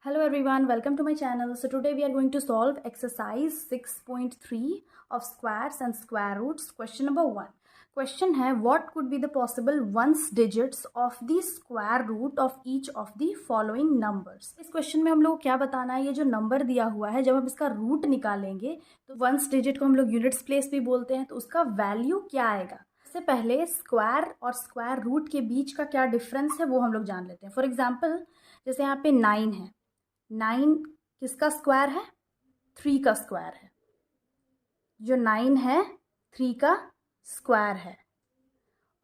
Hello everyone, welcome to my channel. So today we are going to solve exercise 6.3 of squares and square roots. Question number 1. Question है what could be the possible ones digits of the square root of each of the following numbers. इस क्वेश्चन में हम लोग क्या बताना है, ये जो नंबर दिया हुआ है जब हम इसका रूट निकालेंगे तो वंस डिजिट को हम लोग यूनिट्स प्लेस भी बोलते हैं, तो उसका वैल्यू क्या आएगा. इससे पहले स्क्वायर और स्क्वायर रूट के बीच का क्या डिफरेंस है वो हम लोग जान लेते हैं. फॉर एग्जाम्पल जैसे यहाँ पे 9 है, 9 किसका स्क्वायर है? 3 का स्क्वायर है. जो 9 है 3 का स्क्वायर है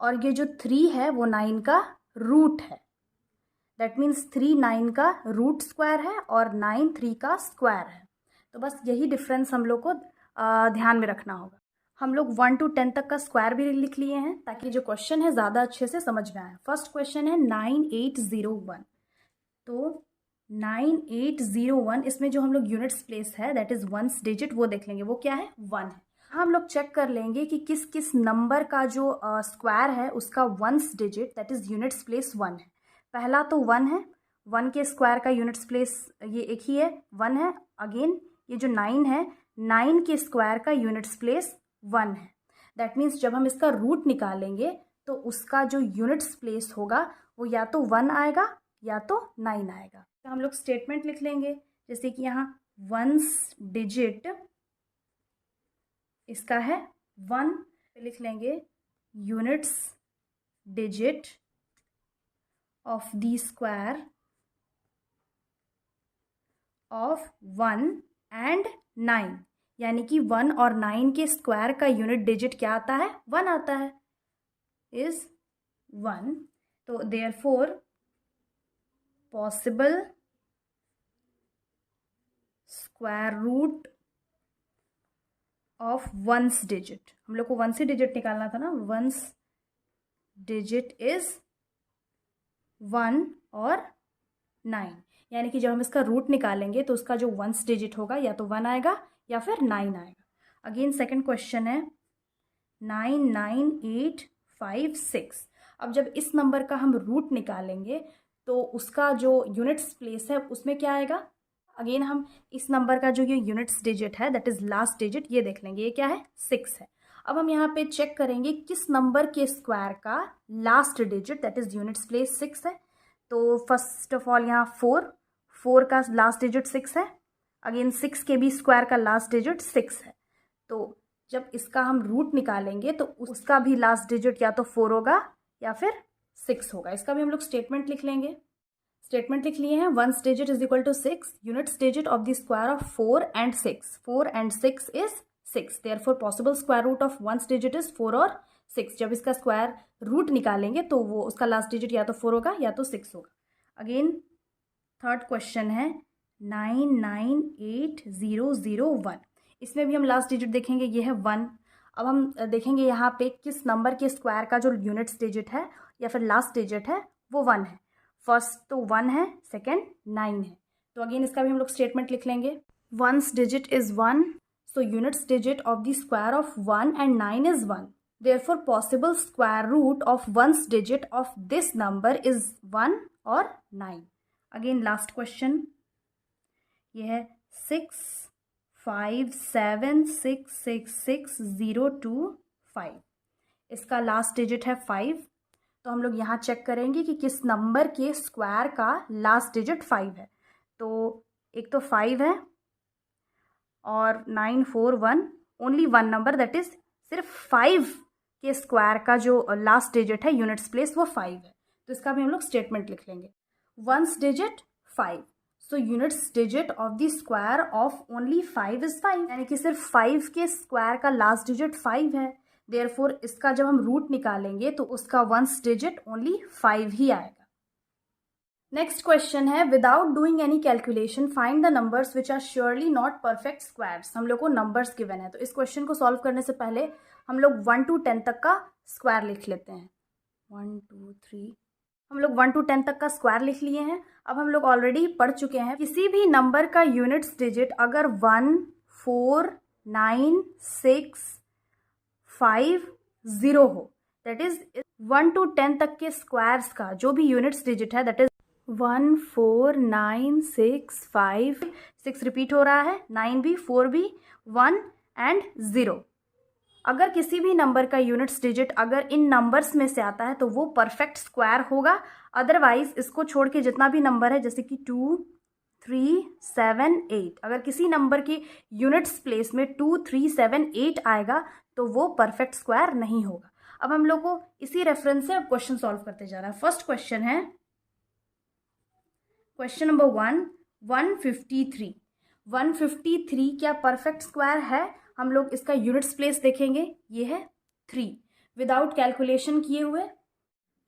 और ये जो 3 है वो 9 का रूट है. दैट मीन्स 3 9 का रूट स्क्वायर है और 9 3 का स्क्वायर है. तो बस यही डिफरेंस हम लोग को ध्यान में रखना होगा. हम लोग 1 to 10 तक का स्क्वायर भी लिख लिए हैं ताकि जो क्वेश्चन है ज़्यादा अच्छे से समझ में आए. फर्स्ट क्वेश्चन है 9801. तो 9801 इसमें जो हम लोग यूनिट्स प्लेस है दैट इज़ वंस डिजिट वो देख लेंगे. वो क्या है? 1 है. हम लोग चेक कर लेंगे कि किस किस नंबर का जो स्क्वायर है उसका ones digit that is units place 1 है. पहला तो 1 है. 1 के स्क्वायर का यूनिट्स प्लेस ये एक ही है, 1 है. अगेन ये जो 9 है, 9 के स्क्वायर का यूनिट्स प्लेस 1 है. दैट मीन्स जब हम इसका रूट निकालेंगे तो उसका जो यूनिट्स प्लेस होगा वो या तो 1 आएगा या तो 9 आएगा. तो हम लोग स्टेटमेंट लिख लेंगे जैसे कि यहाँ वंस डिजिट इसका है 1, लिख लेंगे units digit of the square of 1 and 9. यानी कि 1 और 9 के स्क्वायर का यूनिट डिजिट क्या आता है? 1 आता है, इज 1. तो therefore possible square root of ones digit, हम लोग को वंस ही डिजिट निकालना था ना. वंस डिजिट इज 1 और 9. यानी कि जब हम इसका रूट निकालेंगे तो उसका जो वंस डिजिट होगा या तो 1 आएगा या फिर 9 आएगा. अगेन सेकंड क्वेश्चन है 99856. अब जब इस नंबर का हम रूट निकालेंगे तो उसका जो यूनिट्स प्लेस है उसमें क्या आएगा? अगेन हम इस नंबर का जो ये यूनिट्स डिजिट है दैट इज़ लास्ट डिजिट ये देख लेंगे. ये क्या है? 6 है. अब हम यहाँ पे चेक करेंगे किस नंबर के स्क्वायर का last digit that is units place 6 है. तो फर्स्ट ऑफ ऑल यहाँ 4 का लास्ट डिजिट 6 है. अगेन 6 के भी स्क्वायर का लास्ट डिजिट 6 है. तो जब इसका हम रूट निकालेंगे तो उसका भी लास्ट डिजिट या तो 4 होगा या फिर 6 होगा. इसका भी हम लोग स्टेटमेंट लिख लेंगे. स्टेटमेंट लिख लिए हैं ones digit is equal to 6, units digit of the square of 4 and 6. 4 and 6 is 6. Therefore possible square root of ones digit is 4 और 6. जब इसका स्क्वायर रूट निकालेंगे तो वो उसका लास्ट डिजिट या तो 4 होगा या तो 6 होगा. अगेन थर्ड क्वेश्चन है 998001. इसमें भी हम लास्ट डिजिट देखेंगे, ये है 1. अब हम देखेंगे यहाँ पे किस नंबर के स्क्वायर का जो यूनिट्स डिजिट है या फिर लास्ट डिजिट है वो 1 है. फर्स्ट तो 1 है, सेकेंड 9 है. तो अगेन इसका भी हम लोग स्टेटमेंट लिख लेंगे. Ones digit is 1, so units digit of the square of 1 and 9 is 1. Therefore possible square root of ones digit of this number is 1 और 9. अगेन लास्ट क्वेश्चन ये है 657666025. इसका लास्ट डिजिट है 5. तो हम लोग यहाँ चेक करेंगे कि किस नंबर के स्क्वायर का लास्ट डिजिट 5 है. तो एक तो 5 है और 941 ओनली 1 नंबर दैट इज सिर्फ 5 के स्क्वायर का जो लास्ट डिजिट है यूनिट्स प्लेस वो 5 है. तो इसका भी हम लोग स्टेटमेंट लिख लेंगे. Ones digit 5, so units digit of the square of only 5 is 5. यानी कि सिर्फ 5 के स्क्वायर का लास्ट डिजिट 5 है. देयरफॉर इसका जब हम रूट निकालेंगे तो उसका वंस डिजिट ओनली 5 ही आएगा. नेक्स्ट क्वेश्चन है without doing any calculation find the numbers which are surely not perfect squares. हम लोग को नंबर्स गिवन है तो इस क्वेश्चन को सॉल्व करने से पहले हम लोग 1 to 10 तक का स्क्वायर लिख लेते हैं. 1 2 3 हम लोग 1 to 10 तक का स्क्वायर लिख लिए हैं. अब हम लोग ऑलरेडी पढ़ चुके हैं किसी भी नंबर का यूनिट्स डिजिट अगर 1 4 9 6 5 0 हो दैट इज 1 to 10 तक के स्क्वायर्स का जो भी यूनिट्स डिजिट है दैट इज 14965, 6 रिपीट हो रहा है, 9 भी, 4 भी, 1 एंड 0। अगर किसी भी नंबर का यूनिट्स डिजिट अगर इन नंबर्स में से आता है तो वो परफेक्ट स्क्वायर होगा। अदरवाइज इसको छोड़ के जितना भी नंबर है, जैसे कि 2, 3, 7, 8, अगर किसी नंबर के यूनिट्स प्लेस में 2, 3, 7, 8 आएगा तो वो परफेक्ट स्क्वायर नहीं होगा। अब हम लोग को इसी रेफरेंस से क्वेश्चन सॉल्व करते जा रहा है। फर्स्ट क्वेश्चन है क्वेश्चन नंबर 153। 153 क्या परफेक्ट स्क्वायर है? हम लोग इसका यूनिट्स प्लेस देखेंगे, ये है 3, विदाउट कैलकुलेशन किए हुए।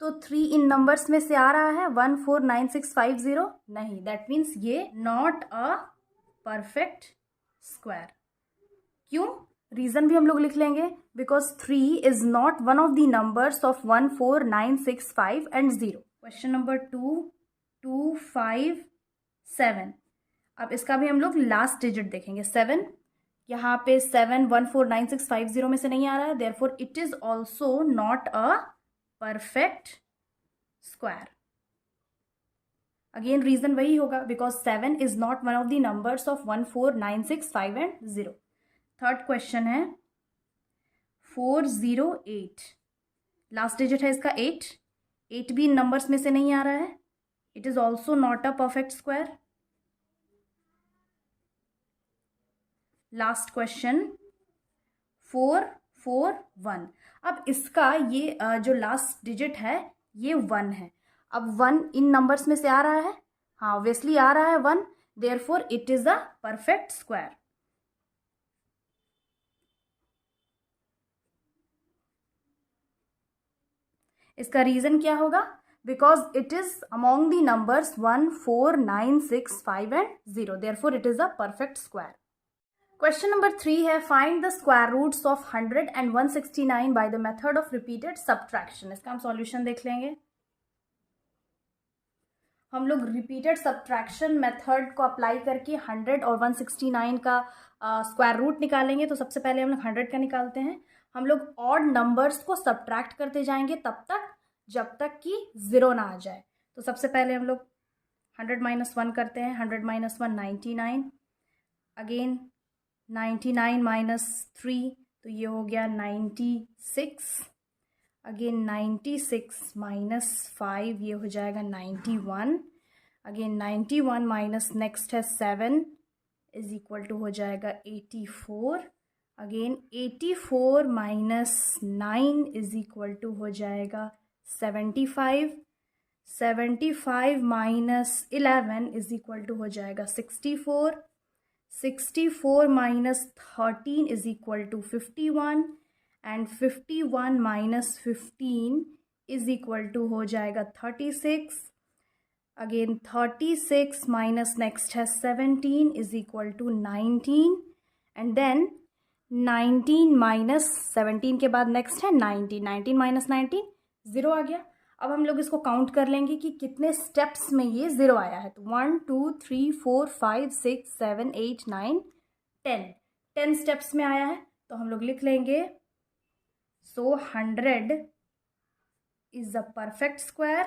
तो 3 इन नंबर्स में से आ रहा है, 149650, नहीं, दैट मीन्स ये नॉट अ परफेक्ट स्क्वायर। क्यों? रीजन भी हम लोग लिख लेंगे, because 3 is not one of the numbers of 14965 and 0। Question number 257। अब इसका भी हम लोग लास्ट डिजिट देखेंगे, 7। यहाँ पे 7 149650 में से नहीं आ रहा है, therefore it is also not a perfect square. Again reason वही होगा, because 7 is not one of the numbers of 14965 and 0। Third question है 408। लास्ट डिजिट है इसका 8। 8 भी इन नंबर्स में से नहीं आ रहा है, it is also not a perfect square. Last question 441। अब इसका ये जो लास्ट डिजिट है ये 1 है। अब 1 इन नंबर्स में से आ रहा है, हाँ ऑब्वियसली आ रहा है 1, therefore it is a perfect square. इसका रीजन क्या होगा? Because it is among the numbers 14965 and 0, therefore it is a perfect square. Question number 3 है find the square roots of 100 and 169 by the method of repeated subtraction. इसका हम solution देख लेंगे। हम लोग रिपीटेड सब्ट्रैक्शन मेथड को apply करके 100 और 169 का स्क्वायर रूट निकालेंगे। तो सबसे पहले हम लोग 100 का निकालते हैं। हम लोग ऑड नंबर्स को सब्ट्रैक्ट करते जाएंगे तब तक जब तक कि 0 ना आ जाए। तो सबसे पहले हम लोग 100 - 1 करते हैं। 100 - 1 99, अगेन 99 - 3, तो ये हो गया 96, अगेन 96 - 5, ये हो जाएगा 91, अगेन 91 माइनस नेक्स्ट है 7 इज इक्वल टू हो जाएगा 84, अगेन 84 - 9 इज इक्वल टू हो जाएगा 75, 75 - 11 इज इक्वल टू हो जाएगा 64, 64 - 13 is equal to 51, and 51 - 15 is equal to हो जाएगा 36, अगेन 36 माइनस नेक्स्ट है 17 is equal to 19, and then 19 minus 17 के बाद नेक्स्ट है 19, 19 माइनस 19 0 आ गया। अब हम लोग इसको काउंट कर लेंगे कि कितने स्टेप्स में ये 0 आया है। तो 1 2 3 4 5 6 7 8 9 10 स्टेप्स में आया है। तो हम लोग लिख लेंगे so 100 is a perfect square,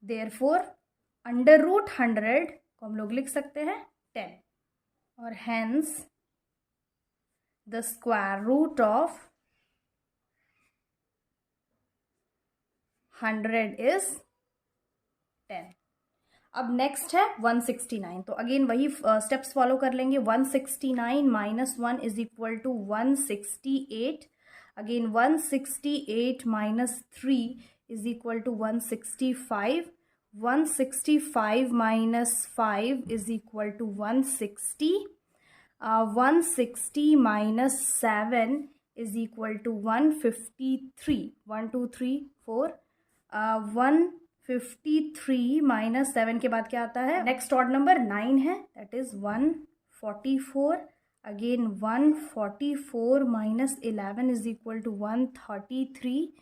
therefore under root 100 को हम लोग लिख सकते हैं 10, और hence the square root of 100 is 10। अब नेक्स्ट है 169। तो अगेन वही स्टेप्स फॉलो कर लेंगे। 169 - 1 is equal to 168, again 168 - 3 is equal to 165, 165 - 5 is equal to 160, 160 - 7 is equal to 153, 1 2 3 4, 153 - 7 के बाद क्या आता है? नेक्स्ट ऑड नंबर 9 है, that is 144, again 144 - 11 is equal to 133,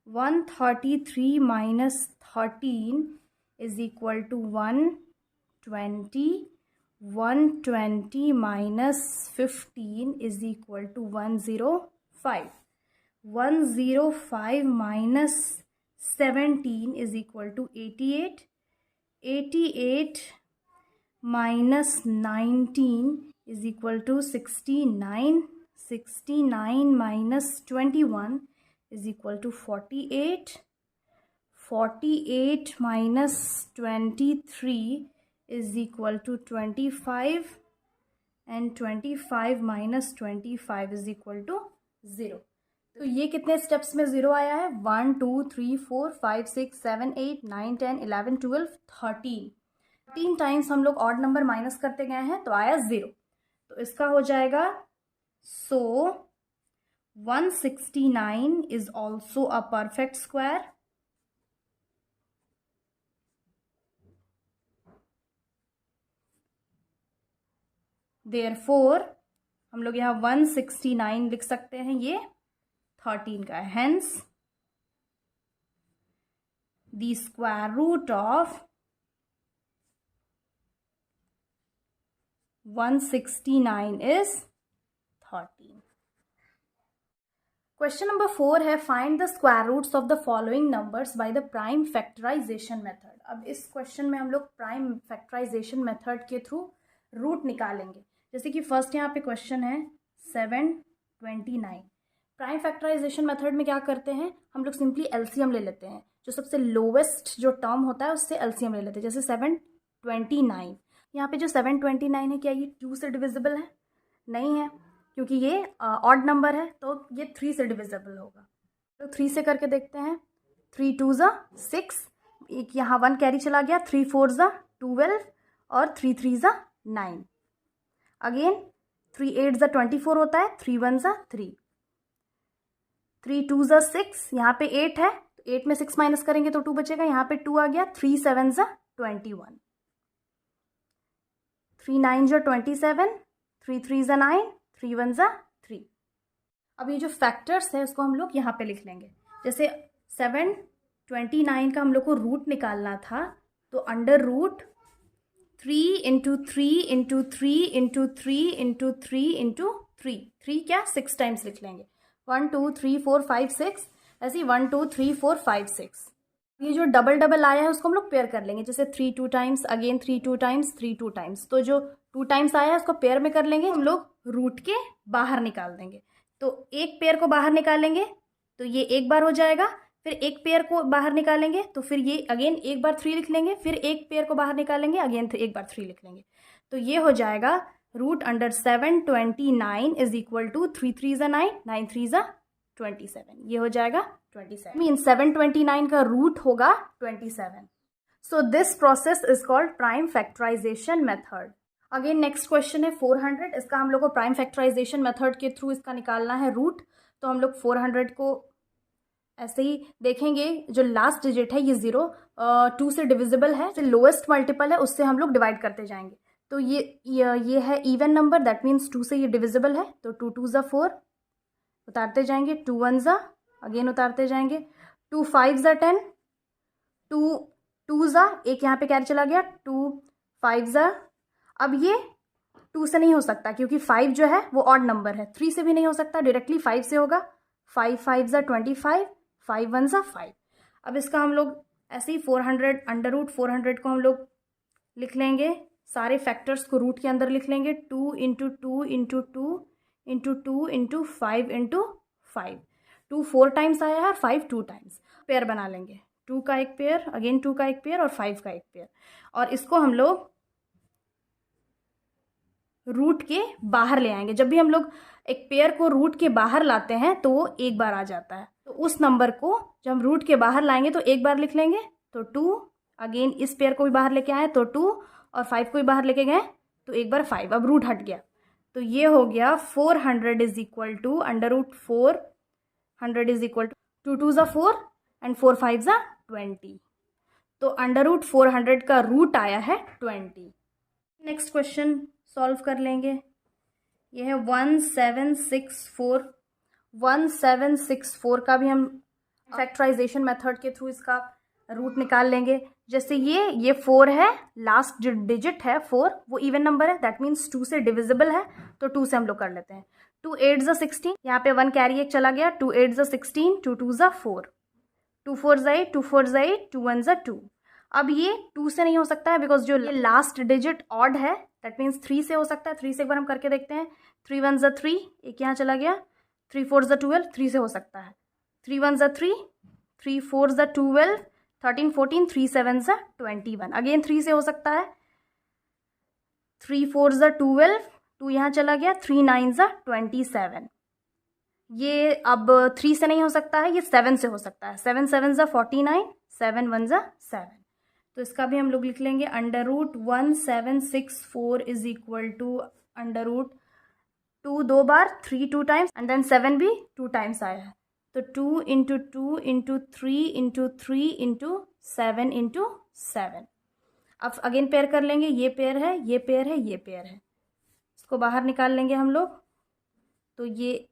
133 - 13 is equal to 120, 120 - 15 is equal to 105, 105 - 17 is equal to 88. 88 minus 19 is equal to 69. 69 minus 21 is equal to 48. 48 minus 23 is equal to 25, and 25 minus 25 is equal to 0. तो ये कितने steps में 0 आया है? 1 2 3 4 5 6 7 8 9 10 11 12 13 times हम लोग odd number minus करते गए हैं तो आया 0. तो इसका हो जाएगा, सो 169 is also a perfect square. Therefore हम लोग यहाँ 169 लिख सकते हैं, ये 13 का है. Hence the square root of 169 is 13. Question number 4 है, find the square roots of the following numbers by the prime factorization method. अब इस क्वेश्चन में हम लोग प्राइम फैक्टराइजेशन मेथड के थ्रू रूट निकालेंगे. जैसे कि फर्स्ट यहाँ पे क्वेश्चन है 729. प्राइम फैक्टराइजेशन मेथड में क्या करते हैं, हम लोग सिंपली एलसीएम ले लेते हैं. जो सबसे लोवेस्ट जो टर्म होता है उससे एलसीएम ले लेते हैं. जैसे 729, यहाँ पे जो 729 है, क्या ये 2 से डिविजिबल है? नहीं है, क्योंकि ये ऑड नंबर है, तो ये 3 से डिविजिबल होगा. तो 3 से करके देखते हैं. 3 2 ज़ा 6, एक यहाँ 1 कैरी चला गया. 3 4 ज़ा 12 और 3 3 ज़ा 9. अगेन 3 8 ज़ा 24 होता है. 3 1 ज़ा 3. 3 2 ज़ा 6, यहाँ पे 8 है, तो 8 में 6 माइनस करेंगे तो 2 बचेगा. यहाँ पे 2 आ गया. 3 7 ज़ा 21. 3 9 ज़ा 27. 3 3 ज़ा 9. 3 1 ज़ा 3. अब ये जो फैक्टर्स है उसको हम लोग यहाँ पे लिख लेंगे. जैसे 729 का हम लोग को रूट निकालना था, तो under root 3 into 3 into 3 into 3 into 3 into 3. 3 क्या 6 टाइम्स लिख लेंगे. 1 2 3 4 5 6, ऐसे ही 1 2 3 4 5 6. ये जो डबल डबल आया है उसको हम लोग पेयर कर लेंगे. जैसे 3 2 टाइम्स, अगेन 3 2 टाइम्स, 3 2 टाइम्स. तो जो 2 टाइम्स आया है उसको पेयर में कर लेंगे. हम लोग रूट के बाहर निकाल देंगे. तो एक पेयर को बाहर निकालेंगे तो ये एक बार हो जाएगा. फिर एक पेयर को बाहर निकालेंगे तो फिर ये अगेन एक बार 3 लिख लेंगे. फिर एक पेयर को बाहर निकालेंगे, अगेन एक बार 3 लिख लेंगे. तो ये हो जाएगा root under 729 is equal to 3 3 ज़ा 9, 9 3 ज़ा 27. ये हो जाएगा 27. मीन 729 का रूट होगा 27. So this process is called prime factorization method. Again next question है 400. इसका हम लोग को प्राइम फैक्टराइजेशन मेथड के थ्रू इसका निकालना है रूट. तो हम लोग 400 को ऐसे ही देखेंगे. जो लास्ट डिजिट है ये 0 2 से डिविजिबल है. जो लोएस्ट मल्टीपल है उससे हम लोग डिवाइड करते जाएंगे. तो ये है इवन नंबर, दैट मीन्स 2 से ये डिविजिबल है. तो 2 2 ज़ा 4, उतारते जाएंगे. 2 1 ज़ा, अगेन उतारते जाएंगे. 2 5 ज़ा 10. 2 2 ज़ा, एक यहाँ पे कैरी चला गया. 2 5 ज़ा, अब ये 2 से नहीं हो सकता क्योंकि 5 जो है वो ऑड नंबर है. 3 से भी नहीं हो सकता, डायरेक्टली 5 से होगा. 5 5 ज़ा 25. 5 1 ज़ा 5. अब इसका हम लोग ऐसे ही 400 अंडर रूट 400 को हम लोग लिख लेंगे. सारे फैक्टर्स को रूट के अंदर लिख लेंगे. 2 into 2 into 2 into 2 into 5 into 5. 2 4 times आया है और 5 2 टाइम्स. पेयर बना लेंगे. 2 का एक पेयर, अगेन 2 का एक पेयर और 5 का एक पेयर. और इसको हम लोग रूट के बाहर ले आएंगे. जब भी हम लोग एक पेयर को रूट के बाहर लाते हैं तो वो एक बार आ जाता है. तो उस नंबर को जब हम रूट के बाहर लाएंगे तो एक बार लिख लेंगे. तो 2, अगेन इस पेयर को भी बाहर लेके आए तो 2, और 5 को भी बाहर लेके गए तो एक बार 5. अब रूट हट गया. तो ये हो गया 400 is equal to under root 400 is equal to 2 2 ज़ा 4 एंड 4 5 ज़ा 20. तो अंडर रूट 400 का रूट आया है 20. नेक्स्ट क्वेश्चन सॉल्व कर लेंगे. ये है 1764. 1764 का भी हम फैक्टराइजेशन मेथड के थ्रू इसका रूट निकाल लेंगे. जैसे ये 4 है, लास्ट जो डिजिट है 4 वो इवन नंबर है, दैट मीन्स 2 से डिविजिबल है. तो 2 से हम लोग कर लेते हैं. 2 8 ज़ा 16, यहाँ पे 1 कैरी एक चला गया. 2 8 ज़ा 16. 2 2 ज़ा 4. 2 4 8, 2 4 8, 2 1 2। अब ये 2 से नहीं हो सकता है बिकॉज जो लास्ट डिजिट ऑड है, दैट मीन्स 3 से हो सकता है। 3 से एक बार हम करके देखते हैं। 3 1 3, एक यहाँ चला गया। 3 4 12, 3 से हो सकता है। 3 1 3, 3 4 12, 13 14, 3 7 21, अगेन 3 से हो सकता है। 3 4 12, 2 यहाँ चला गया। 3 9 27। ये अब 3 से नहीं हो सकता है, ये 7 से हो सकता है। 7 7 49, 7 1 7। तो इसका भी हम लोग लिख लेंगे √1764 इज इक्वल टू √ 2 2 बार, 3 2 टाइम्स एंड देन 7 भी 2 टाइम्स आया है। तो 2 into 2 into 3 into 3 into 7 into 7। अब अगेन पेयर कर लेंगे। ये पेयर है, ये पेयर है, ये पेयर है। इसको बाहर निकाल लेंगे हम लोग। तो ये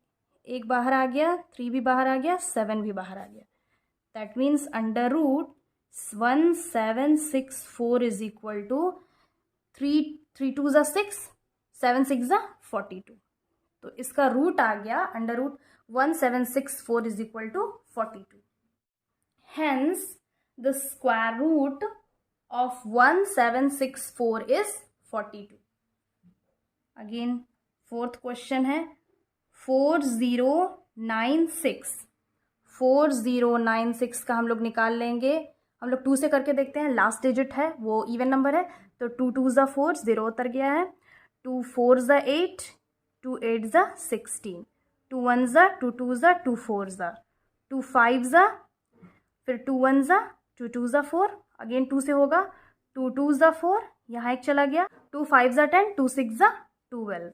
एक बाहर आ गया, 3 भी बाहर आ गया, 7 भी बाहर आ गया। That means √1764 is equal to 3 3 2 6, 7 6 42। तो इसका रूट आ गया √1764 is equal to 42। Hence, the square root of 1764 is 42. Again, fourth question है 4096। 4096 का हम लोग निकाल लेंगे। हम लोग 2 से करके देखते हैं। लास्ट डिजिट है वो इवन नंबर है, तो 2 2 4, 0 उतर गया है। 2 4 8, 2 8 16, 2 1 2 2 2 4 2 5 फिर 2 1 2 2 4, अगेन 2 से होगा। 2 2 4, यहाँ एक चला गया। 2 5 10, 2 6 12,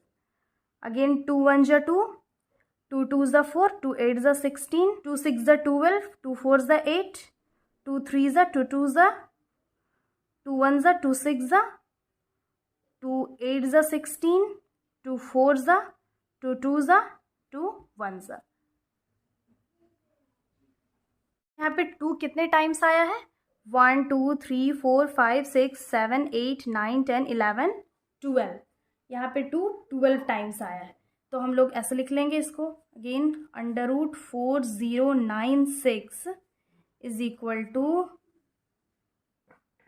अगेन 2 1 2, 2 2 4, 2 8 16, 2 6 12, 2 4 8, 2 3 2 2, 2 1 2 6, 2 8 16, 2 4 2 2, 2 1। यहाँ पे 2 कितने टाइम्स आया है? 1 2 3 4 5 6 7 8 9 10 11 12। यहाँ पे 2 12 टाइम्स आया है। तो हम लोग ऐसे लिख लेंगे इसको। Again √4096 is equal to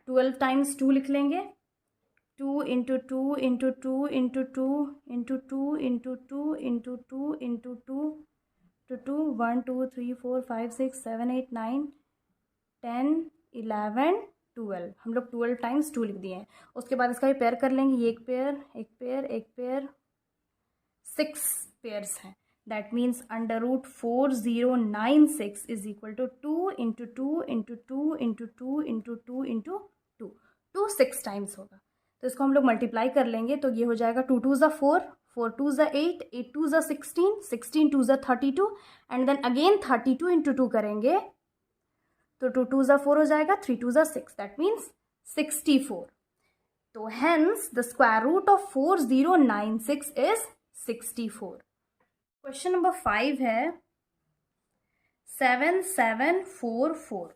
12 times 2 लिख लेंगे। 2 into 2 into 2 into 2 into 2 into 2 into 2 into 2 2 1 2 3 4 5 6 7 8 9 10 11 12। हम लोग 12 टाइम्स 2 लिख दिए हैं। उसके बाद इसका भी पेयर कर लेंगे। ये एक पेयर, एक पेयर, एक पेयर, 6 पेयर्स हैं। That means √4096 is equal to 2 into 2 into 2 into 2 into 2 into 2। 2 6 times होगा। तो इसको हम लोग मल्टीप्लाई कर लेंगे। तो ये हो जाएगा 2 2 4, 4 2 8, 8 2 16, 16 2 32 एंड देन अगेन 32 इंटू 2 करेंगे तो 2 2 4 हो जाएगा, 3 2 6, दैट मीन्स 64। तो hence the square root of 4096 is 64। Question number 5 है 7744।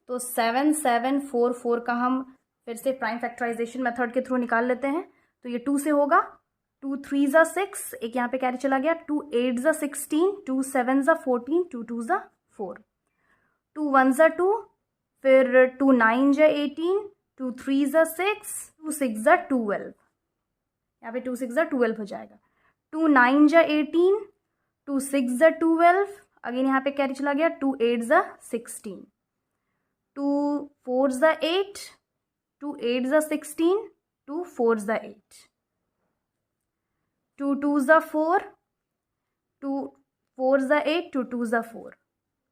तो 7744 का हम फिर से प्राइम फैक्टराइजेशन मेथड के थ्रू निकाल लेते हैं। तो ये 2 से होगा। 2 3 6, एक यहाँ पे कैरी चला गया। 2 8 16, 2 7 14, 2 2 4, 2 1 2, फिर 2 9 18, 2 3 6, 2 6 12। यहाँ पे 2 6 12 हो जाएगा। 2 9 18, 2 6 12, अगेन यहाँ पे कैरी चला गया। 2 8 16, 2 4 8, 2 8 16, 2 4 8, 2 2 4, 2 4 8, 2 2 4,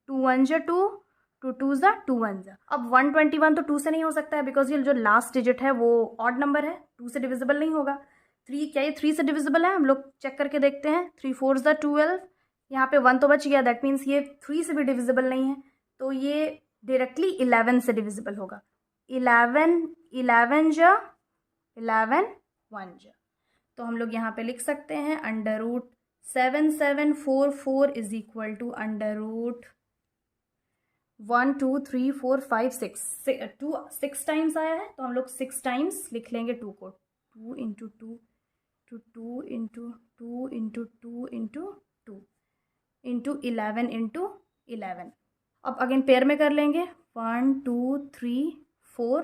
2 1 2, 2 2 2 1। अब 121 तो 2 से नहीं हो सकता है बिकॉज ये जो लास्ट डिजिट है वो ऑड नंबर है, 2 से डिविजिबल नहीं होगा। 3, क्या ये 3 से डिविजिबल है? हम लोग चेक करके देखते हैं। 3 4 12, यहाँ पे 1 तो बच गया। दैट मीन्स ये 3 से भी डिविजिबल नहीं है। तो ये डायरेक्टली 11 से डिविजिबल होगा। 11 11 जा 11 1 जा। तो हम लोग यहाँ पे लिख सकते हैं √7744 इज इक्वल टू √1 2 3 4 5 6 6 टाइम्स आया है। तो हम लोग 6 टाइम्स लिख लेंगे 2 को। 2 into 2 to 2 into 2 into 2 into 2 into 11 into 11। अब अगेन पेयर में कर लेंगे 1 2 3 4,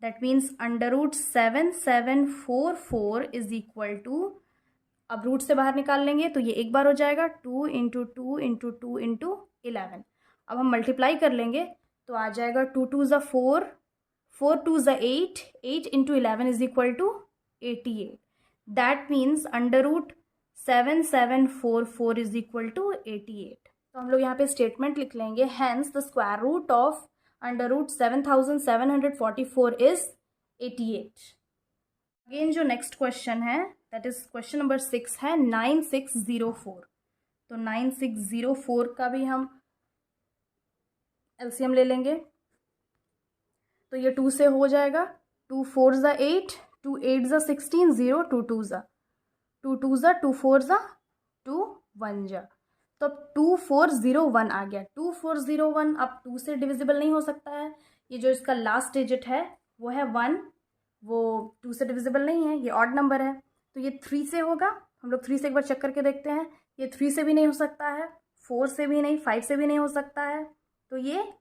that means under root 7744 is equal to, अब रूट से बाहर निकाल लेंगे तो ये एक बार हो जाएगा 2 इंटू 2 इंटू 2 इंटू 11। अब हम मल्टीप्लाई कर लेंगे तो आ जाएगा 2 2 ज़ा 4, 4 2 ज़ा 8, 8 into 11 is equal to 88। That means under root 7744 is equal to 88। तो हम लोग यहाँ पे स्टेटमेंट लिख लेंगे, hence the square root of under root 7744 is 88। Again जो नेक्स्ट क्वेश्चन है दैट इज क्वेश्चन नंबर 6 है 9604। तो 9604 का भी हम एलसीएम ले लेंगे। तो ये 2 से हो जाएगा, 2 4 ज़ा 8, 2 8 ज़ा 16, 0 2 2 ज़ा 2 2 ज़ा 2 4 ज़ा 2 1 ज़ा। तो अब 2401 आ गया। 2401 अब 2 से डिविजिबल नहीं हो सकता है। ये जो इसका लास्ट डिजिट है वो है 1, वो 2 से डिविजिबल नहीं है, ये ऑड नंबर है। तो ये 3 से होगा। हम लोग 3 से एक बार चेक करके देखते हैं। ये 3 से भी नहीं हो सकता है, 4 से भी नहीं, 5 से भी नहीं हो सकता है, तो ये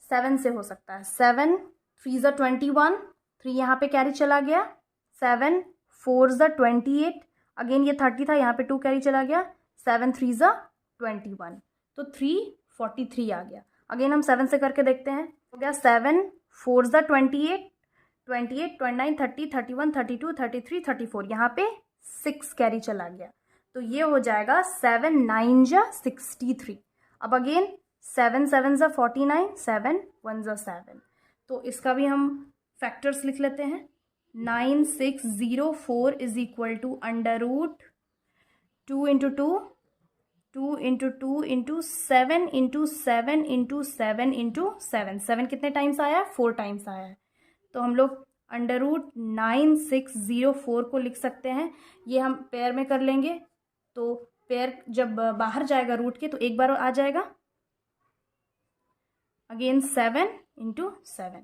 7 से हो सकता है। 7 3 ज़ा 21, 3 यहाँ पे कैरी चला गया, 7 4 ज़ा 28, अगेन ये 30 था, यहाँ पे 2 कैरी चला गया, 7 3 ज़ा 21, तो 343 आ गया। अगेन हम 7 से करके देखते हैं, हो गया 7 4 ज़ा 28, 28 29 30 31 32 33 34, यहाँ पे 6 कैरी चला गया, तो ये हो जाएगा 7 9 ज़ा 63। अब अगेन 7 7 ज़ा 49, 7 1 ज़ा 7, तो इसका भी हम फैक्टर्स लिख लेते हैं। 9604 is equal to under root 2 into 2, 2 into 2 into 7 into 7 into 7 into 7, 7 कितने टाइम्स आया है? 4 टाइम्स आया है। तो हम लोग अंडर रूट 9604 को लिख सकते हैं। ये हम पेयर में कर लेंगे, तो पेयर जब बाहर जाएगा रूट के तो एक बार आ जाएगा, अगेन 7 इंटू 7,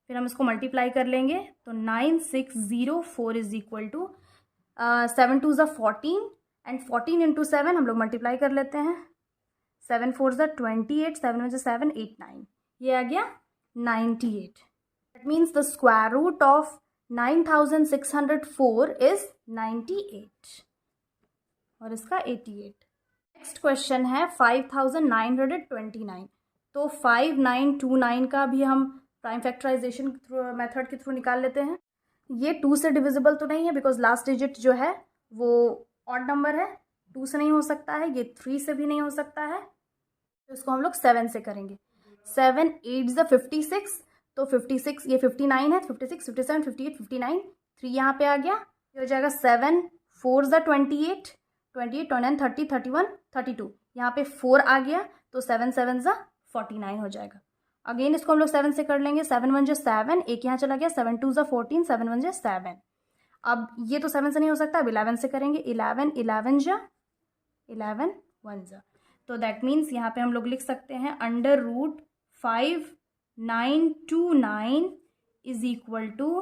फिर हम इसको मल्टीप्लाई कर लेंगे तो 9604 इज इक्वल टू 7 2 ज़ा 14 एंड 14 इंटू 7 हम लोग मल्टीप्लाई कर लेते हैं, 7 4 ज़ा 28, 7 1 ज़ा 7 8 9, ये आ गया 98। That means the square root of 9604 is 98 और इसका 88। नेक्स्ट क्वेश्चन है 5929। तो 5929 का भी हम प्राइम फैक्टराइजेशन मेथड के थ्रू निकाल लेते हैं। ये 2 से डिविजिबल तो नहीं है बिकॉज लास्ट डिजिट जो है वो ऑड नंबर है, 2 से नहीं हो सकता है, ये 3 से भी नहीं हो सकता है, तो इसको हम लोग 7 से करेंगे। 7 8 ज़ा 56, तो 56 ये 59 है, 56 57 58 59, 3 यहाँ पे आ गया, ये हो जाएगा 7 4 ज़ा 28, 28 29 30 31 32, यहाँ पे 4 आ गया, तो 7 7 ज़ा 49 हो जाएगा। अगेन इसको हम लोग 7 से कर लेंगे, 7 1 ज़ा 7, एक यहाँ चला गया, 7 2 ज़ा 14, 7 1 ज़ा 7। अब ये तो 7 से नहीं हो सकता, अब 11 से करेंगे, 11 11 ज़ा 11 1 ज़ा, तो दैट मीन्स यहाँ पे हम लोग लिख सकते हैं under root 5929 is equal to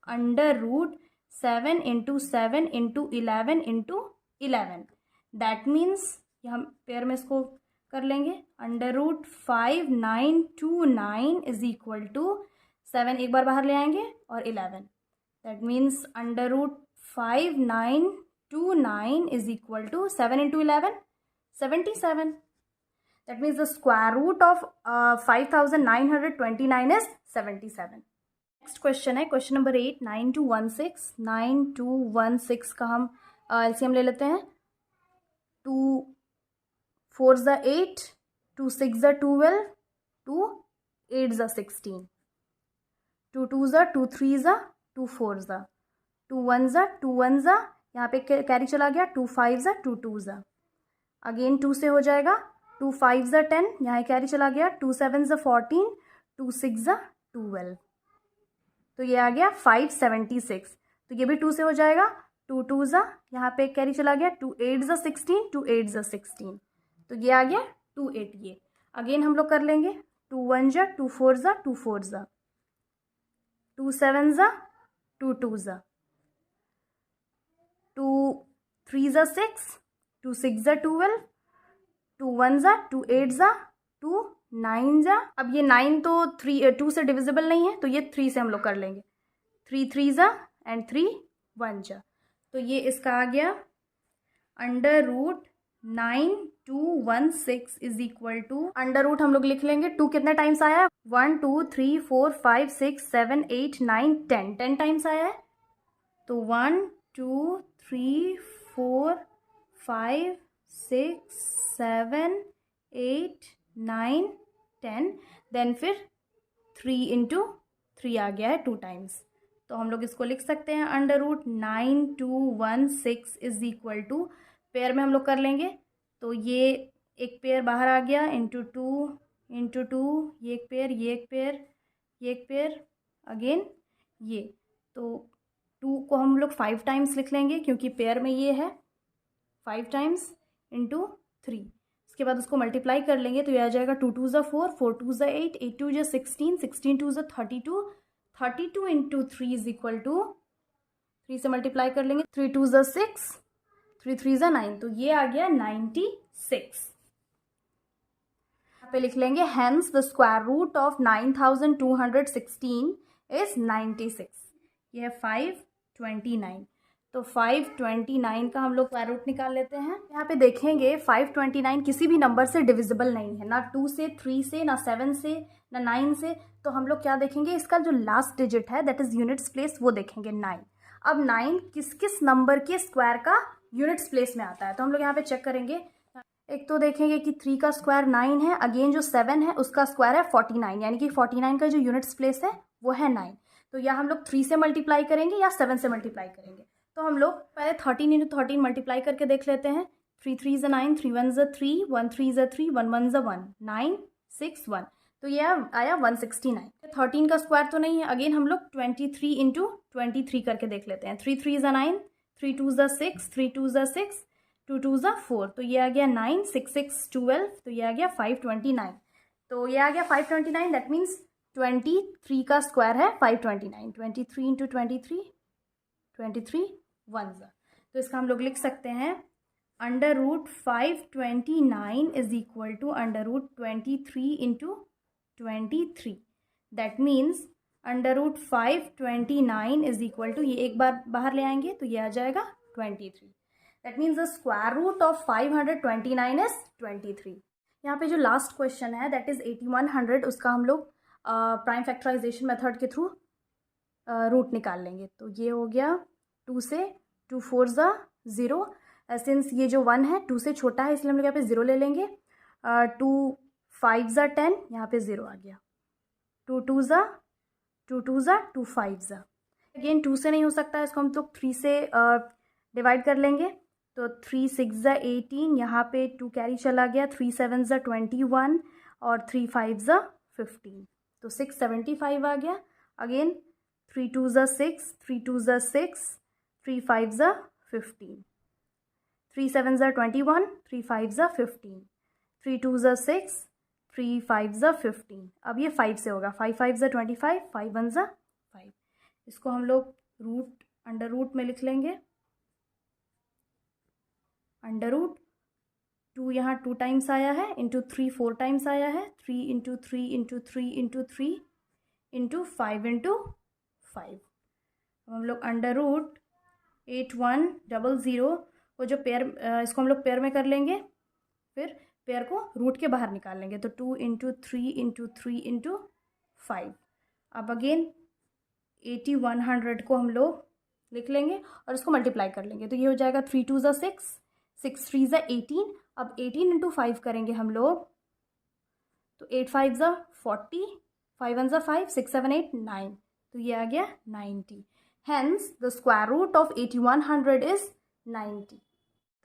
under root 7 into 7 into 11 into 11। That means हम पेयर में इसको कर लेंगे, under root 5929 is equal to 7 एक बार बाहर ले आएंगे और 11, that means under root 5929 is equal to 7 into 11 77। That means the square root of 5929 is 77। Next question है क्वेश्चन नंबर 8 9216। 9216 का हम एलसीएम ले लेते हैं। 2 4 ज़ा 8, 2 6 ज़ा 12, 2 8 ज़ा 16, 2 2 ज़ा 2 3 ज़ा 2 4 ज़ा 2 1 ज़ा 2 1 ज़ा, यहाँ पे कैरी चला गया, 2 5 ज़ा 2 2 ज़ा, अगेन 2 से हो जाएगा, 2 5 ज़ा 10, यहाँ कैरी चला गया, 2 7 ज़ा 14, 2 6 ज़ा 12, तो ये आ गया 576। तो ये भी 2 से हो जाएगा, 2 2 ज़ा, यहाँ पे कैरी चला गया, 2 8 ज़ा 16, 2 8 ज़ा 16, तो ये आ गया 288। अगेन हम लोग कर लेंगे, 2 1 ज़ा 2 4 ज़ा 2 4 ज़ा, 2 7 ज़ा 2 2 ज़ा, 2 3 ज़ा 6, 2 6 ज़ा 12, 2 1 ज़ा 2 8 ज़ा 2 9 जा, अब ये 9 तो 2 से डिविजिबल नहीं है, तो ये 3 से हम लोग कर लेंगे। 3 3 जा एंड 3 1 जा, तो ये इसका आ गया under root 9216 is equal to, under root हम लोग लिख लेंगे, 2 कितने टाइम्स आया है, 1 2 3 4 5 6 7 8 9 10, 10 टाइम्स आया है, तो 1 2 3 4 5 6 7 8 9 10, देन फिर 3 इंटू 3 आ गया है 2 टाइम्स, तो हम लोग इसको लिख सकते हैं under root 9216 is equal to, pair में हम लोग कर लेंगे, तो ये एक पेयर बाहर आ गया, इंटू टू, ये एक पेयर, ये एक पेयर, ये एक पेयर, अगेन ये, तो 2 को हम लोग 5 टाइम्स लिख लेंगे क्योंकि पेयर में ये है, 5 टाइम्स इंटू 3, उसके बाद उसको मल्टीप्लाई कर लेंगे, तो ये आ जाएगा 2 2 ज़ा 4, 4 2 ज़ा 8, 8 2 ज़ा 16, 16 2 ज़ा 32, 32 इंटू 3 इज इक्वल टू, 3 से मल्टीप्लाई कर लेंगे, 3 2 ज़ा 6, 3 3 ज़ा 9, तो ये आ गया 96। यहाँ पे लिख लेंगे hence the square root of 9216 is 96, ये है 529, तो 529 का हम लोग स्क्वायर रूट निकाल लेते हैं। यहाँ पे देखेंगे 529 किसी भी नंबर से डिविजिबल नहीं है, ना 2 से, 3 से, ना 7 से, ना 9 से, तो हम लोग क्या देखेंगे, इसका जो लास्ट डिजिट है दैट इज यूनिट्स प्लेस, वो देखेंगे 9। अब 9 किस किस नंबर के स्क्वायर का यूनिट्स प्लेस में आता है, तो हम लोग यहाँ पे चेक करेंगे। एक तो देखेंगे कि 3 का स्क्वायर 9 है, अगेन जो 7 है उसका स्क्वायर है 49, यानी कि 49 का जो यूनिट्स प्लेस है वो है 9, तो या हम लोग 3 से मल्टीप्लाई करेंगे या 7 से मल्टीप्लाई करेंगे, तो हम लोग पहले 13 इंटू 13 मल्टीप्लाई करके देख लेते हैं। 3 3 ज़ा 9, 3 1 ज़ा 3, 1 3 ज़ा 3, 1 1 ज़ा 1, 9 6 1, तो ये आया 169। 13 का स्क्वायर तो नहीं है, अगेन हम लोग 23 इंटू 23 करके देख लेते हैं। 3 3 ज़ा 9, 3 2 ज़ा 6, 3 2 ज़ा 6, 2 2 ज़ा 4, तो ये आ गया 9, 6 6 12, तो ये आ गया 529, तो ये आ गया 529, दैट मीन्स 23 का स्क्वायर है 529, 23 इंटू 23, 23 1 ज़ा, तो इसका हम लोग लिख सकते हैं under root 529 is equal to under root 23 into 23, that means under root 529 is equal to, ये एक बार बाहर ले आएंगे तो ये आ जाएगा 23, that means the square root of 529 is 23। यहाँ पे जो लास्ट क्वेश्चन है दैट इज 8100, उसका हम लोग प्राइम फैक्टराइजेशन मेथड के थ्रू रूट निकाल लेंगे, तो ये हो गया 2 से, 2 4 ज़ा 0, सिंस ये जो 1 है 2 से छोटा है इसलिए हम लोग यहाँ पे 0 ले लेंगे। 2 5 ज़ा 10, यहाँ पे 0 आ गया। 2 2 ज़ा 2 5 ज़ा, अगेन 2 से नहीं हो सकता है, इसको हम लोग 3 से डिवाइड कर लेंगे, तो 3 6 ज़ा 18, यहाँ पे 2 कैरी चला गया, 3 7 ज़ा 21 और 3 5 ज़ा 15, तो 675 आ गया। अगेन 3 2 ज़ा 6, 3 2 ज़ा 6, 3 5 ज़ा 15, 3 7 ज़ा 21, 3 5 ज़ा 15, 3 2 ज़ा 6, 3 5 ज़ा 15, अब ये 5 से होगा, 5 5 ज़ा 25, 5 1 ज़ा 5, इसको हम लोग रूट अंडर रूट में लिख लेंगे। अंडर रूट 2 यहाँ 2 टाइम्स आया है, इंटू 3 4 टाइम्स आया है, 3 into 3 into 3 into 3 into 5 into 5, हम लोग अंडर रूट 8100 वो जो पेयर, इसको हम लोग पेयर में कर लेंगे, फिर पेयर को रूट के बाहर निकाल लेंगे, तो 2 इंटू 3 इंटू 3 इंटू 5, अब अगेन 8100 को हम लोग लिख लेंगे और इसको मल्टीप्लाई कर लेंगे, तो ये हो जाएगा 3 2 ज़ा 6, 6 3 ज़ा 18, अब 18 इंटू 5 करेंगे हम लोग, तो 8 5 ज़ा 40, 5 1 ज़ा 5, 6 7 8 9, तो ये आ गया 90, hence the square root of 8100 is 90।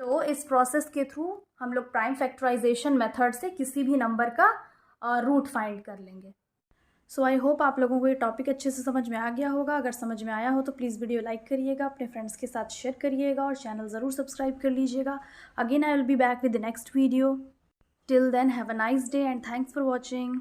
तो इस प्रोसेस के थ्रू हम लोग प्राइम फैक्टराइजेशन मेथड से किसी भी नंबर का रूट फाइंड कर लेंगे। सो आई होप आप लोगों को ये टॉपिक अच्छे से समझ में आ गया होगा। अगर समझ में आया हो तो प्लीज़ वीडियो लाइक करिएगा, अपने फ्रेंड्स के साथ शेयर करिएगा और चैनल ज़रूर सब्सक्राइब कर लीजिएगा। Again I will be back with the next video. Till then have a nice day and thanks for watching.